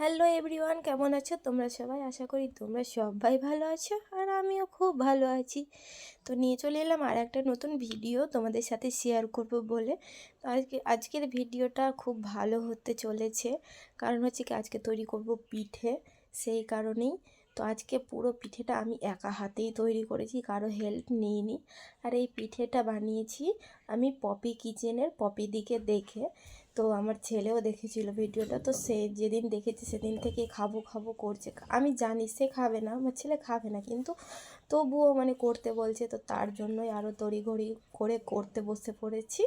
Hello everyone, কেমন আছো তোমরা সবাই? আশা করি তোমরা সবাই ভালো আছো আর আমিও খুব ভালো আছি। তো নিয়ে চলে এলাম আর একটা নতুন ভিডিও তোমাদের সাথে শেয়ার করব বলে। তো আজকের ভিডিওটা খুব ভালো হতে চলেছে, কারণ হচ্ছে কি আজকে তৈরি করব পিঠে, সেই কারণেই। তো আজকে পুরো পিঠেটা আমি একা হাতেই তৈরি করেছি, কারো হেল্প নিইনি। আর এই পিঠেটা বানিয়েছি আমি পপি কিচেনের পপিদিকে দেখে। তো আমার ছেলেও দেখেছিল ভিডিওটা, তো সে যেদিন দেখেছে সেদিন থেকে খাবো খাবো করছে। আমি জানি সে খাবে না, আমার ছেলে খাবে না, কিন্তু তবুও মানে করতে বলছে, তো তার জন্যই আরও তড়িঘড়ি করে করতে বসে পড়েছি।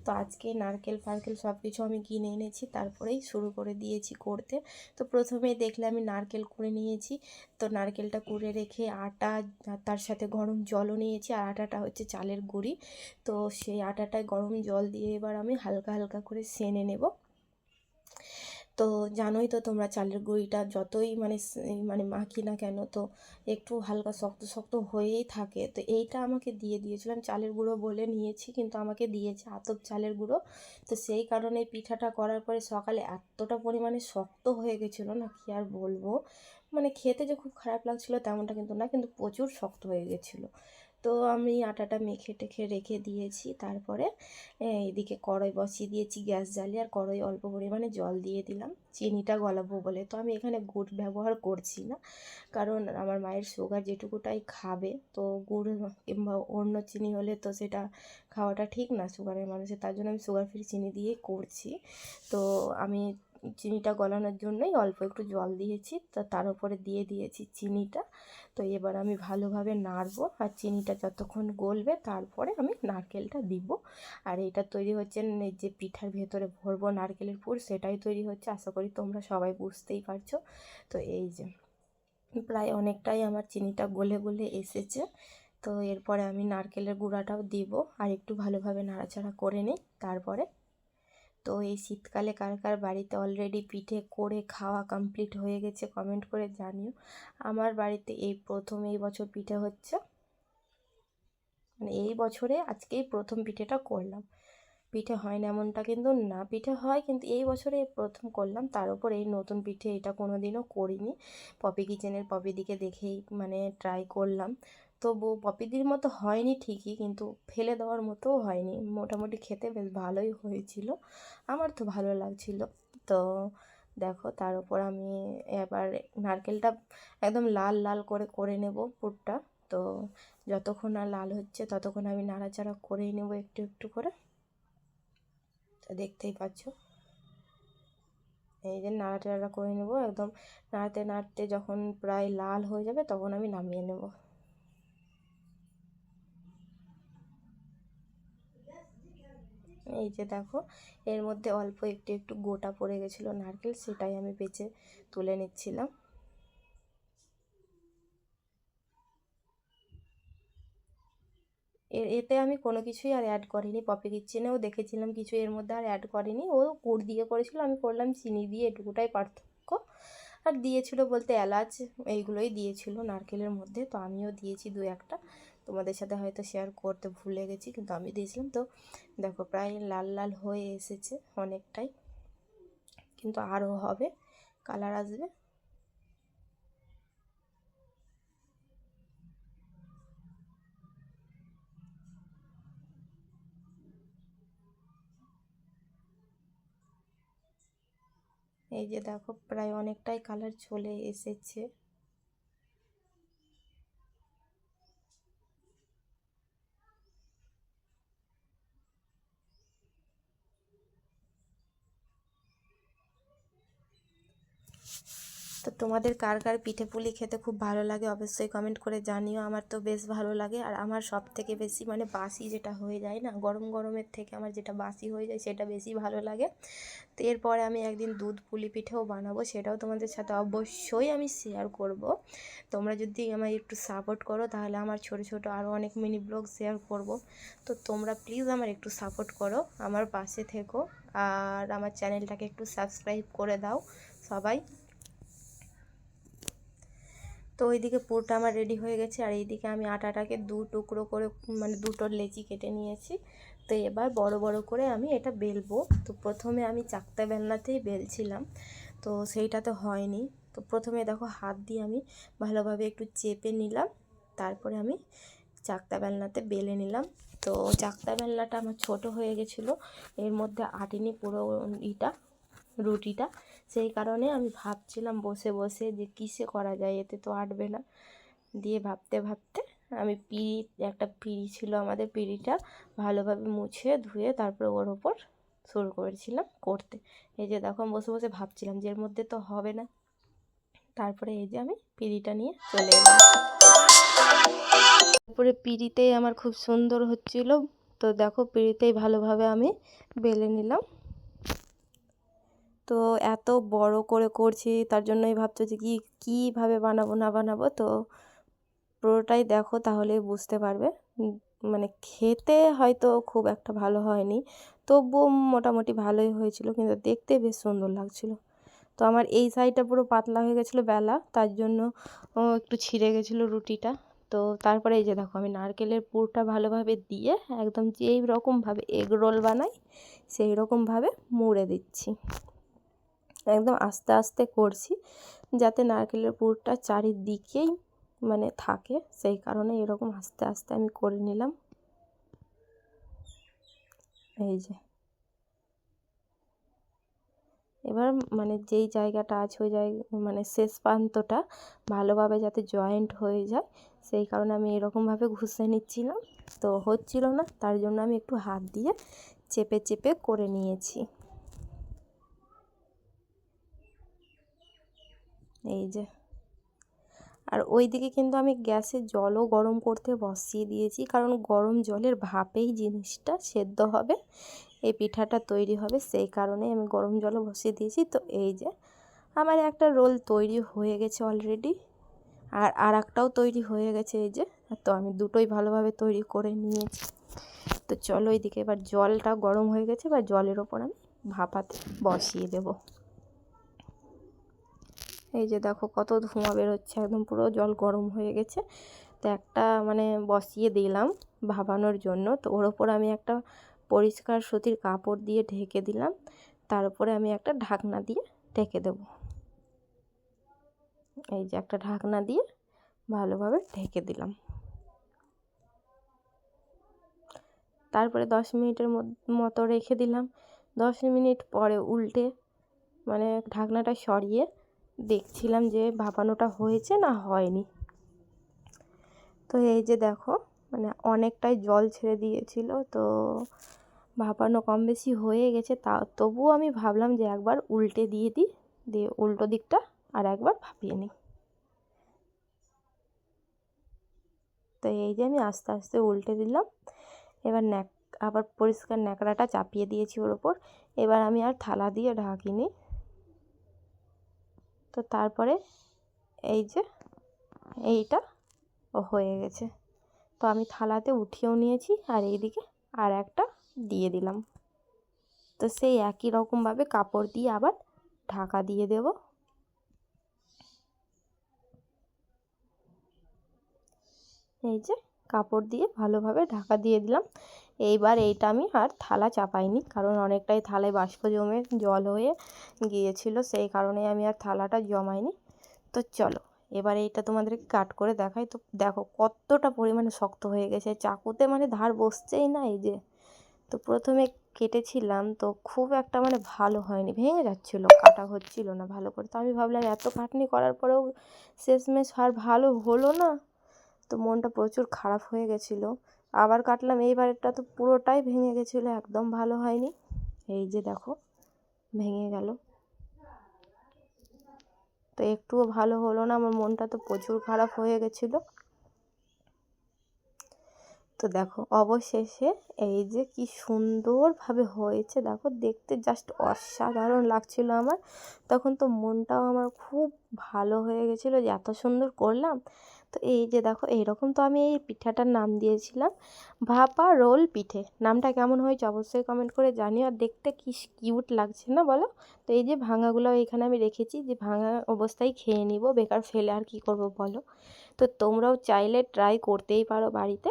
তো আজকে নারকেল ফারকেল সব কিছু আমি কিনে এনেছি, তারপরেই শুরু করে দিয়েছি করতে। তো প্রথমেই দেখলে আমি নারকেল কুড়ে নিয়েছি। তো নারকেলটা কুড়ে রেখে আটা, আর তার সাথে গরম জলও নিয়েছি, আর আটাটা হচ্ছে চালের গুঁড়ি। তো সেই আটাটায় গরম জল দিয়ে এবার আমি হালকা হালকা করে সেনে নেব। তো জানোই তো তোমরা, চালের গুঁড়িটা যতই মানে মাখি না কেন, তো একটু হালকা শক্ত শক্ত হয়েই থাকে। তো এইটা আমাকে দিয়ে দিয়েছিলাম, চালের গুঁড়ো বলে নিয়েছি, কিন্তু আমাকে দিয়েছে আতপ চালের গুঁড়ো। তো সেই কারণে পিঠাটা করার পরে সকালে এতটা পরিমাণে শক্ত হয়ে গেছিলো না, কি আর বলবো। মানে খেতে যে খুব খারাপ লাগছিলো তেমনটা কিন্তু না, কিন্তু প্রচুর শক্ত হয়ে গেছিলো। তো আমি আটাটা মেখে টেখে রেখে দিয়েছি। তারপরে এদিকে কড়াই বসিয়ে দিয়েছি গ্যাস জ্বালিয়ে, আর কড়াই অল্প পরিমাণে জল দিয়ে দিলাম চিনিটা গলাবো বলে। তো আমি এখানে গুড় ব্যবহার করছি না, কারণ আমার মায়ের সুগার যেটুকুটাই খাবে, তো গুড় কিংবা অন্য চিনি হলে তো সেটা খাওয়াটা ঠিক না সুগারের মানুষের, তার জন্য আমি সুগার ফ্রি চিনি দিয়েই করছি। তো আমি চিনিটা গলানোর জন্যই অল্প একটু জল দিয়েছি, তো তার উপরে দিয়ে দিয়েছি চিনিটা। তো এবার আমি ভালোভাবে নাড়বো, আর চিনিটা যতক্ষণ গলবে তারপরে আমি নারকেলটা দিব। আর এটা তৈরি হচ্ছে যে পিঠার ভেতরে ভরবো নারকেলের পুর, সেটাই তৈরি হচ্ছে। আশা করি তোমরা সবাই বুঝতেই পারছো। তো এই যে প্রায় অনেকটাই আমার চিনিটা গলে গলে এসেছে। তো এরপরে আমি নারকেলের গুঁড়াটাও দিব, আর একটু ভালোভাবে নাড়াচাড়া করে নিই তারপরে। তো এই শীতকালে কার কার বাড়িতে অলরেডি পিঠে করে খাওয়া কমপ্লিট হয়ে গেছে কমেন্ট করে জানিও। আমার বাড়িতে এই প্রথম এই বছর পিঠে হচ্ছে, মানে এই বছরে আজকেই প্রথম পিঠেটা করলাম। পিঠে হয় না এমনটা কিন্তু না, পিঠে হয়, কিন্তু এই বছরে প্রথম করলাম। তার উপর এই নতুন পিঠে, এটা কোনো দিনও করিনি। পপি কিচেনের পপিদিকে দেখেই মানে ট্রাই করলাম। তবু পপিদির মতো হয়নি ঠিকই, কিন্তু ফেলে দেওয়ার মতোও হয়নি, মোটামুটি খেতে বেশ ভালোই হয়েছিল, আমার তো ভালো লাগছিল। তো দেখো, তার উপর আমি এবার নারকেলটা একদম লাল লাল করে করে নেব পুরটা। তো যতক্ষণ না লাল হচ্ছে ততক্ষণ আমি নাড়াচাড়া করেই নেব একটু একটু করে। তো দেখতেই পাচ্ছ, এই যে নাড়াচাড়া করে নেব একদম, নাড়তে নাড়তে যখন প্রায় লাল হয়ে যাবে তখন আমি নামিয়ে নেব। এই যে দেখো, এর মধ্যে অল্প একটু একটু গোটা পড়ে গেছিলো নারকেল, সেটাই আমি বেছে তুলে নিচ্ছিলাম। এতে আমি কোনো কিছুই আর অ্যাড করিনি, পপি কিচেনেও দেখেছিলাম কিছু এর মধ্যে আর অ্যাড করিনি। ও গুড় দিয়ে করেছিল, আমি করলাম চিনি দিয়ে, এটুকুটাই পার্থক্য। আর দিয়েছিল বলতে এলাচ, এইগুলোই দিয়েছিল নারকেলের মধ্যে। তো আমিও দিয়েছি দু একটা, তোমাদের সাথে হয়তো শেয়ার করতে ভুলে গেছি, কিন্তু আমি দিয়েছিলাম। তো দেখো প্রায় লাল লাল হয়ে এসেছে অনেকটাই, কিন্তু আরও হবে, কালার আসবে। এই যে দেখো প্রায় অনেকটাই কালার চলে এসেছে। তো তোমাদের কার কার পিঠে পুলি খেতে খুব ভালো লাগে অবশ্যই কমেন্ট করে জানিও। আমার তো বেশ ভালো লাগে, আর আমার সব থেকে বেশি মানে বাসি যেটা হয়ে যায় না, গরম গরমের থেকে আমার যেটা বাসি হয়ে যায় সেটা বেশি ভালো লাগে। তো এরপরে আমি একদিন দুধ পুলি পিঠেও বানাবো, সেটাও তোমাদের সাথে অবশ্যই আমি শেয়ার করব। তোমরা যদি আমায় একটু সাপোর্ট করো তাহলে আমার ছোট ছোট আরও অনেক মিনি ব্লগ শেয়ার করব। তো তোমরা প্লিজ আমার একটু সাপোর্ট করো, আমার পাশে থেকো, আর আমার চ্যানেলটাকে একটু সাবস্ক্রাইব করে দাও সবাই। তো ওইদিকে পুরটা আমার রেডি হয়ে গেছে, আর এইদিকে আমি আটাটাকে দু টুকরো করে মানে দুটো লেচি কেটে নিয়েছি। তো এবার বড় বড় করে আমি এটা বেলবো। তো প্রথমে আমি চাকতা বেলনাতেই বেলছিলাম। তো সেইটাতে হয়নি। তো প্রথমে দেখো হাত দিয়ে আমি ভালোভাবে একটু চেপে নিলাম, তারপরে আমি চাকতা বেলনাতে বেলে নিলাম। তো চাকতা বেলনাটা আমার ছোট হয়ে গেছিলো, এর মধ্যে আটেনি পুরো রুটিটা। সেই কারণে আমি ভাবছিলাম বসে বসে যে কিসে করা যায়, এতে তো আটবে না। দিয়ে ভাবতে ভাবতে আমি একটা পিঁড়ি ছিল আমাদের, পিঁড়িটা ভালোভাবে মুছে ধুয়ে তারপরে ওর ওপর শুরু করেছিলাম করতে। এই যে দেখো আমি বসে বসে ভাবছিলাম যে এর মধ্যে তো হবে না, তারপরে এই যে আমি পিঁড়িটা নিয়ে চলে এলাম। তারপরে পিঁড়িতেই আমার খুব সুন্দর হচ্ছিল। তো দেখো পিঁড়িতেই ভালোভাবে আমি বেলে নিলাম। তো এত বড় করে করছি, তার জন্যই ভাবছো যে কীভাবে বানাবো না বানাবো। তো পুরোটাই দেখো তাহলেই বুঝতে পারবে। মানে খেতে হয়তো খুব একটা ভালো হয়নি, তবুও মোটামুটি ভালোই হয়েছিল, কিন্তু দেখতে বেশ সুন্দর লাগছিল। তো আমার এই সাইডটা পুরো পাতলা হয়ে গেছিলো বেলা, তার জন্য একটু ছিঁড়ে গেছিলো রুটিটা। তো তারপরে এই যে দেখো আমি নারকেলের পুরটা ভালোভাবে দিয়ে একদম যেই রকমভাবে এগ রোল বানাই সেই রকমভাবে মুড়ে দিচ্ছি। একদম আস্তে আস্তে করছি যাতে নারকেলের পুরটা চারিদিকেই মানে থাকে, সেই কারণে এরকম আস্তে আস্তে আমি করে নিলাম। এই যে এবার মানে যেই জায়গাটা আছে ওই মানে শেষ প্রান্তটা ভালোভাবে যাতে জয়েন্ট হয়ে যায়, সেই কারণে আমি এরকমভাবে ঘষে নিচ্ছিলাম। তো হচ্ছিল না, তার জন্য আমি একটু হাত দিয়ে চেপে চেপে করে নিয়েছি। এই যে, আর ওই দিকে কিন্তু আমি গ্যাসে জলও গরম করতে বসিয়ে দিয়েছি, কারণ গরম জলের ভাপেই জিনিসটা সেদ্ধ হবে, এই পিঠাটা তৈরি হবে, সেই কারণে আমি গরম জলও বসিয়ে দিয়েছি। তো এই যে আমার একটা রোল তৈরি হয়ে গেছে অলরেডি, আর একটাও তৈরি হয়ে গেছে এই যে। তো আমি দুটোই ভালোভাবে তৈরি করে নিয়েছি। তো চলো এইদিকে এবার জলটা গরম হয়ে গেছে, এবার জলের ওপর আমি ভাপাতে বসিয়ে দেব। এই যে দেখো কত ধোঁয়া বেরোচ্ছে, একদম পুরো জল গরম হয়ে গেছে। তো একটা মানে বসিয়ে দিলাম ভাপানোর জন্য। তো ওর ওপর আমি একটা পরিষ্কার সুতির কাপড় দিয়ে ঢেকে দিলাম, তার উপরে আমি একটা ঢাকনা দিয়ে ঢেকে দেব। এই যে একটা ঢাকনা দিয়ে ভালোভাবে ঢেকে দিলাম। তারপরে 10 মিনিটের মতো রেখে দিলাম। 10 মিনিট পরে উল্টে মানে ঢাকনাটা সরিয়ে দেখছিলাম যে ভাপানোটা হয়েছে না হয়নি। তো এই যে দেখো মানে অনেকটাই জল ছেড়ে দিয়েছিল, তো ভাপানো কম বেশি হয়ে গেছে। তবুও আমি ভাবলাম যে একবার উল্টে দিয়ে দিই, দিয়ে উল্টো দিকটা আর একবার ভাপিয়ে নিই। তো এই যে আমি আস্তে আস্তে উল্টে দিলাম। এবার আবার পরিষ্কার ন্যাকড়াটা চাপিয়ে দিয়েছি ওর ওপর। এবার আমি আর থালা দিয়ে ঢাকিনি। তো তারপরে এই যে এইটা হয়ে গেছে। তো আমি থালাতে উঠিয়েও নিয়েছি, আর এইদিকে আর একটা দিয়ে দিলাম। তো সেই একই রকমভাবে কাপড় দিয়ে আবার ঢাকা দিয়ে দেব। এই যে কাপড় দিয়ে ভালোভাবে ঢাকা দিয়ে দিলাম। এইবার এইটা আমি আর থালা চাপাইনি, কারণ অনেকটাই থালায় বাষ্প জমে জল হয়ে গিয়েছিল, সেই কারণে আমি আর থালাটা জমাইনি। তো চলো এবার এইটা তোমাদেরকে কাট করে দেখাই। তো দেখো কতটা পরিমাণে শক্ত হয়ে গেছে, চাকুতে মানে ধার বসছেই না। এই যে তো প্রথমে কেটেছিলাম, তো খুব একটা মানে ভালো হয়নি, ভেঙে যাচ্ছিলো, কাটা হচ্ছিল না ভালো করে। তো আমি ভাবলাম এত খাটনি করার পরেও শেষমেশ আর ভালো হলো না, তো মনটা প্রচুর খারাপ হয়ে গেছিলো। আবার কাটলাম, এইবারটা তো পুরোটাই ভেঙে গেছিলো, একদম ভালো হয়নি। এই যে দেখো ভেঙে গেল, তো একটুও ভালো হলো না, আমার মনটা তো প্রচুর খারাপ হয়ে গেছিলো। তো দেখো অবশেষে এই যে কি সুন্দরভাবে হয়েছে, দেখো দেখতে জাস্ট অসাধারণ লাগছিল আমার। তখন তো মনটাও আমার খুব ভালো হয়ে গেছিলো যে এত সুন্দর করলাম। তো এই যে দেখো এইরকম, তো আমি এই পিঠাটার নাম দিয়েছিলাম ভাপা রোল পিঠে। নামটা কেমন হয়েছে অবশ্যই কমেন্ট করে জানিও। আর দেখতে কি কিউট লাগছে না বলো। তো এই যে ভাঙাগুলো এখানে আমি রেখেছি, যে ভাঙা অবস্থায় খেয়ে নিব, বেকার ফেলে আর কি করব বলো। তো তোমরাও চাইলে ট্রাই করতেই পারো বাড়িতে।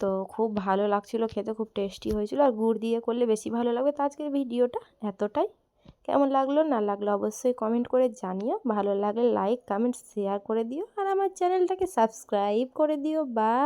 তো খুব ভালো লাগছিলো খেতে, খুব টেস্টি হয়েছিল, আর গুড় দিয়ে করলে বেশি ভালো লাগবে। তো আজকের ভিডিওটা এতটাই, কেমন লাগলো না লাগলো অবশ্যই কমেন্ট করে জানিও, ভালো লাগলে লাইক কমেন্ট শেয়ার করে দিও আর আমার চ্যানেলটাকে সাবস্ক্রাইব করে দিও। বা